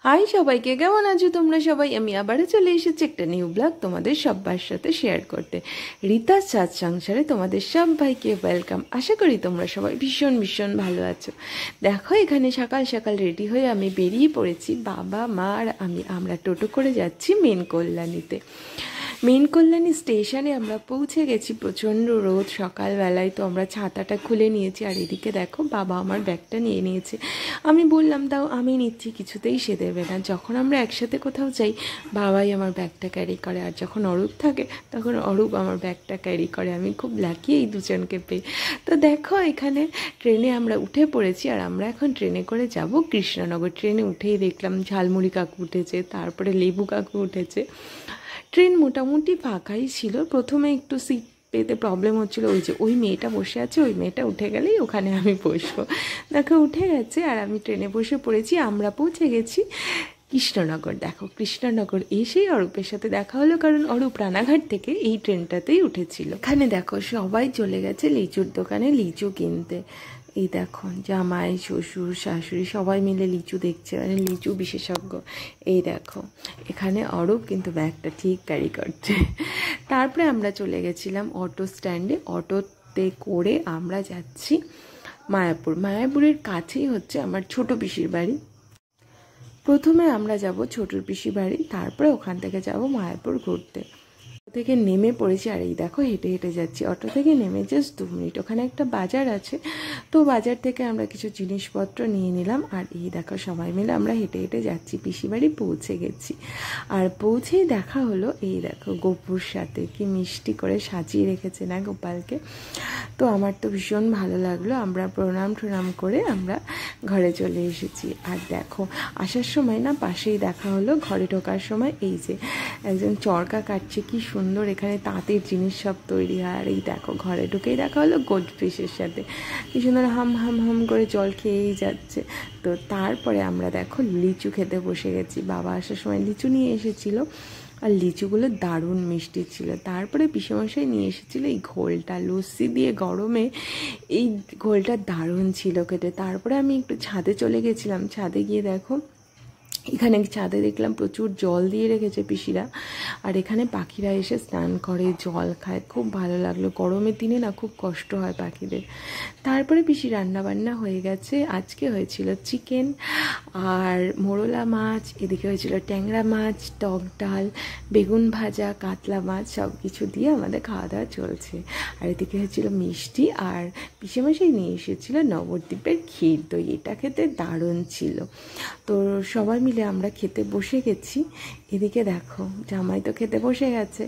High সবাইকে, কেমন আছো তোমরা সবাই? আমি আবারও চলে এসেছি একটা নিউ ব্লগ তোমাদের সবার সাথে শেয়ার করতে। রীতার সাজ সংসারে তোমাদের সবাইকে ওয়েলকাম। আশা করি তোমরা সবাই ভীষণ ভীষণ ভালো আছো। দেখো, এখানে সকাল সকাল রেডি হয়ে আমি বেরিয়ে পড়েছি। বাবা, মা আর আমরা টোটো করে যাচ্ছি মেন কল্যাণীতে। মেন কল্যাণী স্টেশনে আমরা পৌঁছে গেছি। প্রচণ্ড রোদ সকালবেলায়, তো আমরা ছাতাটা খুলে নিয়েছি। আর এদিকে দেখো, বাবা আমার ব্যাগটা নিয়ে নিয়েছে। আমি বললাম তাও আমি নিচ্ছি, কিছুতেই সে দেবে না। যখন আমরা একসাথে কোথাও যাই, বাবাই আমার ব্যাগটা ক্যারি করে, আর যখন অরূপ থাকে তখন অরূপ আমার ব্যাগটা ক্যারি করে। আমি খুব লাকি এই দুজনকে পেয়ে। তো দেখো, এখানে ট্রেনে আমরা উঠে পড়েছি, আর আমরা এখন ট্রেনে করে যাব কৃষ্ণনগর। ট্রেনে উঠেই দেখলাম ঝালমুড়ি কাকু উঠেছে, তারপরে লেবু কাকু উঠেছে। ট্রেন মোটামুটি ফাঁকাই ছিল। প্রথমে একটু সিট পেতে প্রবলেম হচ্ছিলো, ওই মেয়েটা বসে আছে, ওই মেয়েটা উঠে গেলেই ওখানে আমি বসবো। দেখো উঠে গেছে, আর আমি ট্রেনে বসে পড়েছি। আমরা পৌঁছে গেছি কৃষ্ণনগর। দেখো, কৃষ্ণনগর এসেই অরূপের সাথে দেখা হলো, কারণ অরূপ রানাঘাট থেকে এই ট্রেনটাতেই উঠেছিল। এখানে দেখো, সবাই চলে গেছে লিচুর দোকানে লিচু কিনতে। এই দেখো, জামাই, শ্বশুর, শাশুড়ি সবাই মিলে লিচু দেখছে, মানে লিচু বিশেষজ্ঞ। এই দেখো, এখানে অরূপ কিন্তু ব্যাগটা ঠিক ক্যারি করছে। তারপরে আমরা চলে গেছিলাম অটো স্ট্যান্ডে। অটোতে করে আমরা যাচ্ছি মায়াপুর। মায়াপুরের কাছেই হচ্ছে আমার ছোট পিসির বাড়ি। প্রথমে আমরা যাব ছোটর পিসি বাড়ি, তারপরে ওখান থেকে যাব মায়াপুর ঘুরতে। থেকে নেমে পড়েছি, আর এই দেখো হেঁটে হেঁটে যাচ্ছি। অটো থেকে নেমে জাস্ট 2 মিনিট, ওখানে একটা বাজার আছে, তো বাজার থেকে আমরা কিছু জিনিসপত্র নিয়ে নিলাম। আর এই দেখো, সবাই মিলে আমরা হেঁটে হেঁটে যাচ্ছি। পিসি বাড়ি পৌঁছে গেছি, আর পৌঁছেই দেখা হলো, এই দেখো গোপুর সাথে কি মিষ্টি করে সাজিয়ে রেখেছে না গোপালকে। তো আমার তো ভীষণ ভালো লাগলো। আমরা প্রণাম টনাম করে আমরা ঘরে চলে এসেছি। আর দেখো, আসার সময় না পাশেই দেখা হলো, ঘরে ঢোকার সময় এই যে একজন চরকা কাটছে, কি সুন্দর এখানে তাঁতের জিনিস সব তৈরি হয়। আর এই দেখো, ঘরে ঢুকেই দেখা হলো গোল্ডফিশের সাথে, কি সুন্দর হাম হাম হাম করে জল খেয়েই যাচ্ছে। তো তারপরে আমরা দেখো লিচু খেতে বসে গেছি। বাবা আসার সময় লিচু নিয়ে এসেছিলো, আর লিচুগুলো দারুণ মিষ্টি ছিল। তারপরে পিসেমশাই নিয়ে এসেছিলো এই ঘোলটা, লস্যি দিয়ে গরমে এই ঘোলটা দারুণ ছিল খেতে। তারপরে আমি একটু ছাদে চলে গেছিলাম। ছাদে গিয়ে দেখো, এখানে ছাদে দেখলাম প্রচুর জল দিয়ে রেখেছে পিসিরা, আর এখানে পাখিরা এসে স্নান করে, জল খায়, খুব ভালো লাগলো। গরমের দিনে না খুব কষ্ট হয় পাখিদের। তারপরে পিসি রান্নাবান্না হয়ে গেছে। আজকে হয়েছিল চিকেন আর মোরলা মাছ, এদিকে হয়েছিল ট্যাংরা মাছ, টক ডাল, বেগুন ভাজা, কাতলা মাছ, সব কিছু দিয়ে আমাদের খাওয়া দাওয়া চলছে। আর এদিকে হয়েছিল মিষ্টি, আর পিসেমশাই নিয়ে এসেছিল নবদ্বীপের ক্ষীর দই। এটা খেতে দারুণ ছিল। তো সবাই মিলে আমরা খেতে বসে গেছি। এদিকে দেখো, জামাই তো খেতে বসে গেছে,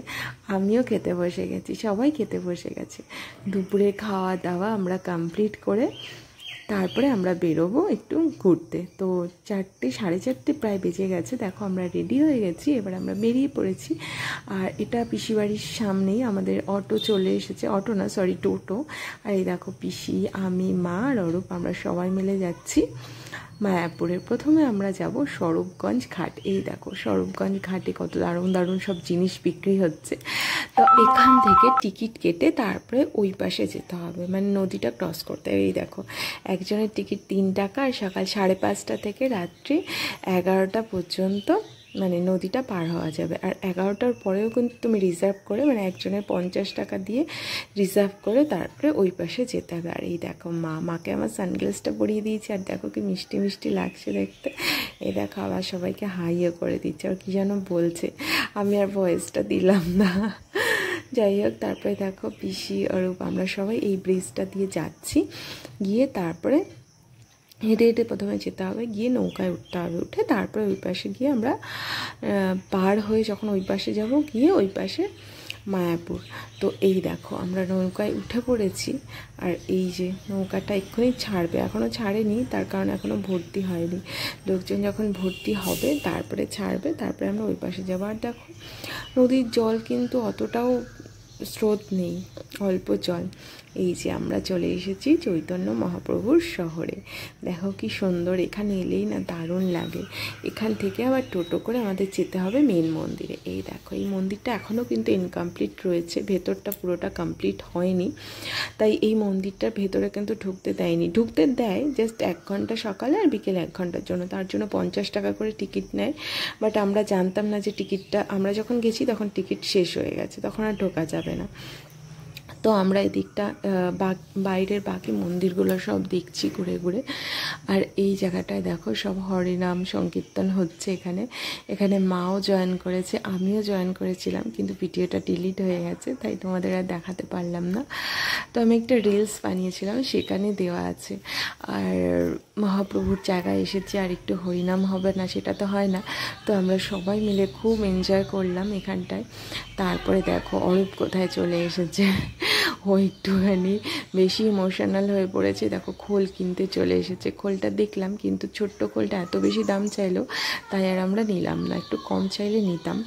আমিও খেতে বসে গেছি, সবাই খেতে বসে গেছে। দুপুরে খাওয়া দাওয়া আমরা কমপ্লিট করে তারপরে আমরা বেরোবো একটু ঘুরতে। তো 4টে, 4:30 প্রায় বেজে গেছে। দেখো, আমরা রেডি হয়ে গেছি, এবার আমরা বেরিয়ে পড়েছি। আর এটা পিসি বাড়ির সামনেই আমাদের অটো চলে এসেছে, অটো না সরি টোটো। আর এই দেখো, পিসি, আমি, মা আর অরূপ আমরা সবাই মিলে যাচ্ছি মায়াপুরে। প্রথমে আমরা যাব স্বরূপগঞ্জ ঘাট। এই দেখো, স্বরূপগঞ্জ ঘাটে কত দারুণ দারুণ সব জিনিস বিক্রি হচ্ছে। তো এখান থেকে টিকিট কেটে তারপরে ওই পাশে যেতে হবে, মানে নদীটা ক্রস করতে হবে। এই দেখো, একজনের টিকিট 3 টাকা, আর সকাল 5:30 থেকে রাত্রি 11টা পর্যন্ত মানে নদীটা পার হওয়া যাবে। আর 11টার পরেও কিন্তু তুমি রিজার্ভ করে, মানে একজনের 50 টাকা দিয়ে রিজার্ভ করে তারপরে ওই পাশে যেতে হবে। আর এই দেখো, মাকে আমার সানগ্লাসটা পরিয়ে দিয়েছি, আর দেখো কি মিষ্টি মিষ্টি লাগছে দেখতে। এই দেখো, আবার সবাইকে হাইও করে দিচ্ছে, আর কি যেন বলছে, আমি আর ভয়েসটা দিলাম না। যাই হোক, তারপরে দেখো পিসি, অরূপ, আমরা সবাই এই ব্রিজটা দিয়ে যাচ্ছি। গিয়ে তারপরে হেঁটে হেঁটে প্রথমে যেতে হবে, গিয়ে নৌকায় উঠতে হবে। উঠে তারপরে ওই পাশে গিয়ে আমরা পার হয়ে যখন ওই পাশে যাব, গিয়ে ওই পাশে মায়াপুর। তো এই দেখো, আমরা নৌকায় উঠে পড়েছি। আর এই যে নৌকাটা এক্ষুনি ছাড়বে, এখনও ছাড়েনি, তার কারণ এখনও ভর্তি হয়নি। লোকজন যখন ভর্তি হবে তারপরে ছাড়বে, তারপরে আমরা ওই পাশে যাবো। আর দেখো, নদীর জল কিন্তু অতটাও স্রোত নেই, অল্প জল। এই যে আমরা চলে এসেছি চৈতন্য মহাপ্রভুর শহরে। দেখো কি সুন্দর, এখানে এলেই না দারুণ লাগে। এখান থেকে আবার টোটো করে আমাদের যেতে হবে মেন মন্দিরে। এই দেখো এই মন্দিরটা এখনও কিন্তু ইনকমপ্লিট রয়েছে, ভেতরটা পুরোটা কমপ্লিট হয়নি, তাই এই মন্দিরটার ভেতরে কিন্তু ঢুকতে দেয়নি। ঢুকতে দেয় জাস্ট 1 ঘন্টা সকালে আর বিকেলে 1 ঘন্টার জন্য, তার জন্য 50 টাকা করে টিকিট নেয়। বাট আমরা জানতাম না যে টিকিটটা, আমরা যখন গেছি তখন টিকিট শেষ হয়ে গেছে, তখন আর ঢোকা যাবে না। তো আমরা এদিকটা বাইরের বাকি মন্দিরগুলো সব দেখছি ঘুরে ঘুরে। আর এই জায়গাটায় দেখো সব হরিনাম সংকীর্তন হচ্ছে এখানে। এখানে মাও জয়েন করেছে, আমিও জয়েন করেছিলাম, কিন্তু ভিডিওটা ডিলিট হয়ে গেছে তাই তোমাদের আর দেখাতে পারলাম না। তো আমি একটা রিলস বানিয়েছিলাম, সেখানে দেওয়া আছে। আর মহাপ্রভুর জায়গায় এসেছি, আর একটু হরিনাম হবে না সেটা তো হয় না। তো আমরা সবাই মিলে খুব এনজয় করলাম এখানটায়। তারপরে দেখো অরূপ কোথায় চলে এসেছে, ও একটুখানি বেশি ইমোশনাল হয়ে পড়েছে। দেখো খোল কিনতে চলে এসেছে। খোলটা দেখলাম, কিন্তু ছোট্ট খোলটা এত বেশি দাম চাইলো, তাই আর আমরা নিলাম না, একটু কম চাইলে নিতাম।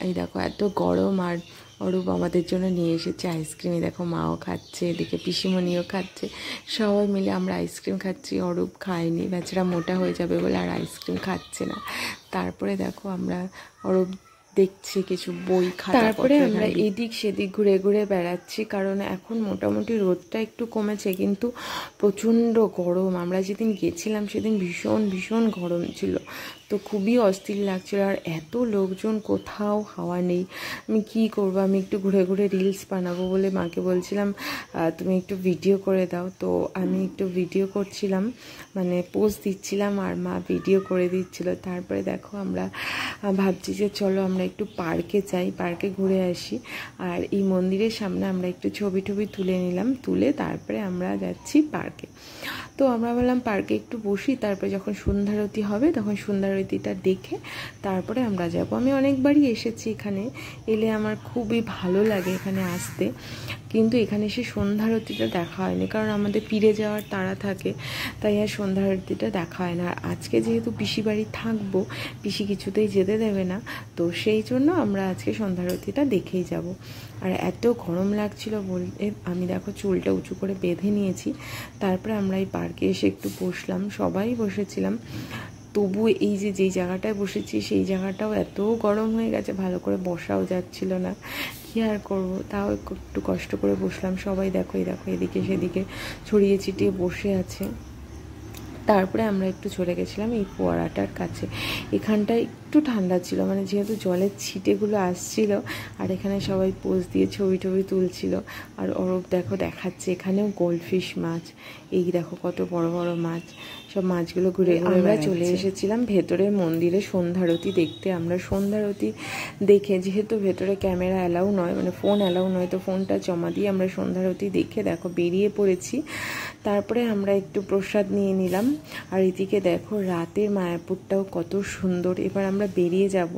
এই দেখো এত গরম, আর অরূপ আমাদের জন্য নিয়ে এসেছে আইসক্রিম। দেখো মাও খাচ্ছে, এদিকে পিসিমণিও খাচ্ছে, সবাই মিলে আমরা আইসক্রিম খাচ্ছি। অরূপ খায়নি, বেচারা মোটা হয়ে যাবে বলে আর আইসক্রিম খাচ্ছে না। তারপরে দেখো আমরা অরূপ দেখছি কিছু বই খাতা, তারপরে আমরা এদিক সেদিক ঘুরে ঘুরে বেড়াচ্ছি, কারণ এখন মোটামুটি রোদটা একটু কমেছে, কিন্তু প্রচণ্ড গরম। আমরা যেদিন গেছিলাম সেদিন ভীষণ ভীষণ গরম ছিল, তো খুবই অস্থির লাগছিল। আর এত লোকজন, কোথাও হাওয়া নেই। আমি কি করব, আমি একটু ঘুরে ঘুরে রিলস বানাবো বলে মাকে বলছিলাম তুমি একটু ভিডিও করে দাও। তো আমি একটু ভিডিও করছিলাম, মানে পোস্ট দিচ্ছিলাম, আর মা ভিডিও করে দিচ্ছিল। তারপরে দেখো আমরা ভাবছি যে চলো আমরা একটু পার্কে যাই, পার্কে ঘুরে আসি। আর এই মন্দিরের সামনে আমরা একটু ছবি টবি তুলে নিলাম, তুলে তারপরে আমরা যাচ্ছি পার্কে। তো আমরা বললাম পার্কে একটু বসি, তারপরে যখন সন্ধ্যারতি হবে তখন সন্ধ্যারতিটা দেখে তারপরে আমরা যাব। আমি অনেকবারই এসেছি এখানে, এলে আমার খুবই ভালো লাগে এখানে আসতে, কিন্তু এখানে এসে সন্ধ্যারতিটা দেখা হয়নি, কারণ আমাদের ফিরে যাওয়ার তাড়া থাকে, তাই আর সন্ধ্যারতিটা দেখা হয় না। আর আজকে যেহেতু পিসি বাড়ি থাকবো, পিসি কিছুতেই যেতে দেবে না, তো সেই জন্য আমরা আজকে সন্ধ্যারতিটা দেখেই যাব। আর এত গরম লাগছিল বলতে আমি দেখো চুলটা উঁচু করে বেঁধে নিয়েছি। তারপরে আমরা এই পার্কে এসে একটু বসলাম, সবাই বসেছিলাম। তবু এই যে যেই জায়গাটায় বসেছি সেই জায়গাটাও এত গরম হয়ে গেছে, ভালো করে বসাও যাচ্ছিল না। কী আর করবো, তাও একটু কষ্ট করে বসলাম। সবাই দেখো এদিকে সেদিকে ছড়িয়ে ছিটিয়ে বসে আছে। তারপরে আমরা একটু চলে গেছিলাম এই ফোয়ারাটার কাছে। এখানটায় একটু ঠান্ডা ছিল, মানে যেহেতু জলের ছিটেগুলো আসছিল, আর এখানে সবাই পোজ দিয়ে ছবি টবি তুলছিল। আর অরূপ দেখো দেখাচ্ছে এখানেও গোল্ডফিশ মাছ, এই দেখো কত বড় বড় মাছ, সব মাছগুলো ঘুরে ঘুরে আমরা চলে এসেছিলাম ভেতরের মন্দিরে সন্ধ্যারতি দেখতে। আমরা সন্ধ্যারতি দেখে, যেহেতু ভেতরে ক্যামেরা অ্যালাউ নয়, মানে ফোন অ্যালাউ নয়, তো ফোনটা জমা দিয়ে আমরা সন্ধ্যারতি দেখে দেখো বেরিয়ে পড়েছি। তারপরে আমরা একটু প্রসাদ নিয়ে নিলাম। আর এদিকে দেখো রাতের মায়াপুরটাও কত সুন্দর। এবার আমরা বেরিয়ে যাব,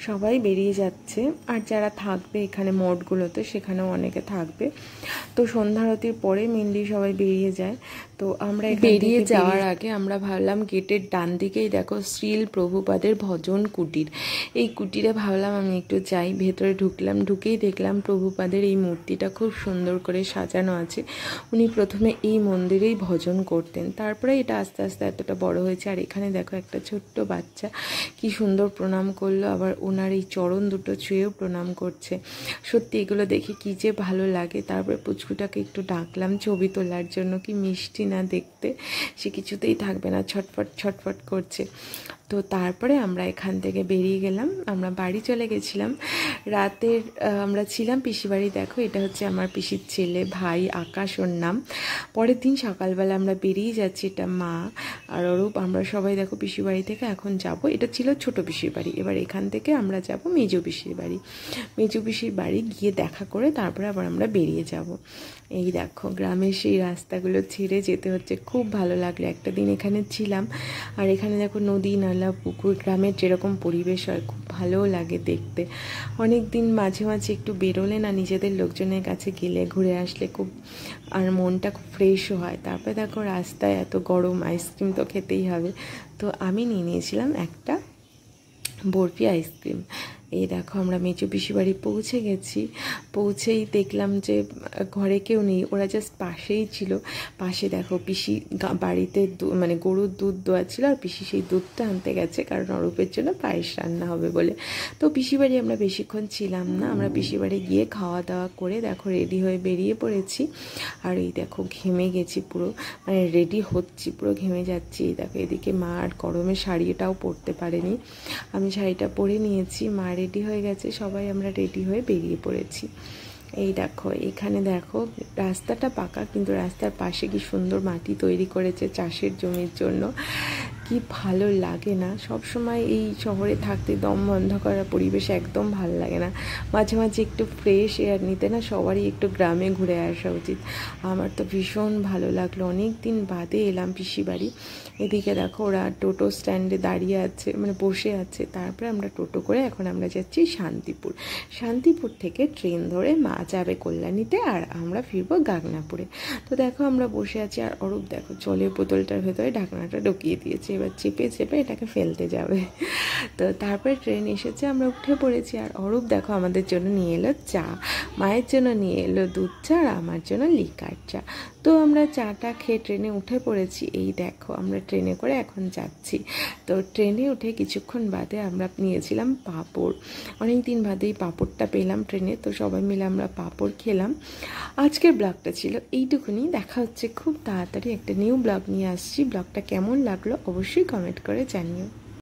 সবাই বেরিয়ে যাচ্ছে, আর যারা থাকবে এখানে মঠগুলোতে সেখানেও অনেকে থাকবে। তো সন্ধ্যারতির পরে মেনলি সবাই বেরিয়ে যায়। তো আমরা বেরিয়ে যাওয়ার আগে আমরা ভাবলাম গেটের ডান দিকেই দেখো শ্রীল প্রভুপাদের ভজন কুটির, এই কুটিরে ভাবলাম আমি একটু যাই। ভেতরে ঢুকলাম, ঢুকেই দেখলাম প্রভুপাদের এই মূর্তিটা খুব সুন্দর করে সাজানো আছে। উনি প্রথমে এই মন্দিরেই ভজন করতেন, তারপরে এটা আস্তে আস্তে এতটা বড় হয়েছে। আর এখানে দেখো একটা ছোট্ট বাচ্চা কি সুন্দর প্রণাম করলো, আবার ওনার এই চরণ দুটো ছুঁয়েও প্রণাম করছে। সত্যি এগুলো দেখে কি যে ভালো লাগে। তারপরে পুচকুটাকে একটু ডাকলাম ছবি তোলার জন্য, কি মিষ্টি না দেখতে, সে কিছুতেই থাকবে না, ছটফট ছটফট করছে। তো তারপরে আমরা এখান থেকে বেরিয়ে গেলাম, আমরা বাড়ি চলে গেছিলাম। রাতের আমরা ছিলাম পিসি বাড়ি। দেখো এটা হচ্ছে আমার পিসির ছেলে, ভাই আকাশ ওর নাম। পরের দিন সকালবেলা আমরা বেরিয়ে যাচ্ছি, এটা মা আর অরূপ, আমরা সবাই দেখো পিসি বাড়ি থেকে এখন যাব। এটা ছিল ছোট পিসির বাড়ি, এবার এখান থেকে আমরা যাব মেজো পিসির বাড়ি। মেজো পিসির বাড়ি গিয়ে দেখা করে তারপরে আবার আমরা বেরিয়ে যাব। এই দেখো গ্রামের সেই রাস্তাগুলো ছেড়ে যেতে হচ্ছে, খুব ভালো লাগলো। একটা দিন এখানে ছিলাম, আর এখানে দেখো নদী নালা পুকুর, গ্রামের যেরকম পরিবেশ হয় খুব ভালোও লাগে দেখতে। অনেক দিন মাঝে মাঝে একটু বেরোলে না, নিজেদের লোকজনের কাছে গেলে ঘুরে আসলে খুব, আর মনটা খুব ফ্রেশও হয়। তারপরে দেখো রাস্তায় এত গরম, আইসক্রিম তো খেতেই হবে। তো আমি নিয়ে নিয়েছিলাম একটা বরফি আইসক্রিম। এই দেখো আমরা মেজো পিসি বাড়ি পৌঁছে গেছি। পৌঁছেই দেখলাম যে ঘরে কেউ নেই, ওরা জাস্ট পাশেই ছিল। পাশে দেখো পিসি বাড়িতে মানে গরুর দুধ দোয়া ছিল, আর পিসি সেই দুধটা আনতে গেছে, কারণ অরূপের জন্য পায়েস রান্না হবে বলে। তো পিসি বাড়ি আমরা বেশিক্ষণ ছিলাম না, আমরা পিসি বাড়ি গিয়ে খাওয়া দাওয়া করে দেখো রেডি হয়ে বেরিয়ে পড়েছি। আর এই দেখো ঘেমে গেছি পুরো, মানে রেডি হচ্ছি পুরো ঘেমে যাচ্ছি। এই দেখো এদিকে মা আর গরমে শাড়িটাও পরতে পারেনি, আমি শাড়িটা পরে নিয়েছি। মা রেডি হয়ে গেছে, সবাই আমরা রেডি হয়ে বেরিয়ে পড়েছি। এই দেখো এখানে দেখো রাস্তাটা পাকা, কিন্তু রাস্তার পাশে কি সুন্দর মাটি তৈরি করেছে চাষের জমির জন্য। কি ভালো লাগে না, সব সময় এই শহরে থাকতে দম বন্ধ করা পরিবেশ একদম ভালো লাগে না। মাঝে মাঝে একটু ফ্রেশ এয়ার নিতে না সবারই একটু গ্রামে ঘুরে আসা উচিত। আমার তো ভীষণ ভালো লাগলো, অনেক দিন বাদে এলাম পিসি বাড়ি। এদিকে দেখো ওরা টোটো স্ট্যান্ডে দাঁড়িয়ে আছে, মানে বসে আছে। তারপরে আমরা টোটো করে এখন আমরা যাচ্ছি শান্তিপুর। শান্তিপুর থেকে ট্রেন ধরে মা যাবে কল্যাণীতে, আর আমরা ফিরবো গাগনাপুরে। তো দেখো আমরা বসে আছি, আর অরূপ দেখো জলের বোতলটার ভেতরে ঢাকনাটা ঢুকিয়ে দিয়েছে, এবার চেপে চেপে এটাকে ফেলতে যাবে। তো তারপরে ট্রেন এসেছে, আমরা উঠে পড়েছি। আর অরূপ দেখো আমাদের জন্য নিয়ে এলো চা, মায়ের জন্য নিয়ে এলো দুধ চা, আর আমার জন্য লিকার চা। তো আমরা চাটা খেয়ে ট্রেনে উঠে পড়েছি। এই দেখো আমরা ট্রেনে করে এখন যাচ্ছি। তো ট্রেনে উঠে কিছুক্ষণ বাদে আমরা নিয়েছিলাম পাঁপড়, অনেক দিন বাদেই পাঁপড়টা পেলাম ট্রেনে। তো সবাই মিলে আমরা পাঁপড় খেলাম। আজকের ব্লগটা ছিল এইটুকুনি, দেখা হচ্ছে খুব তাড়াতাড়ি একটা নিউ ব্লগ নিয়ে আসছি। ব্লগটা কেমন লাগলো অবশ্যই কমেন্ট করে জানিও।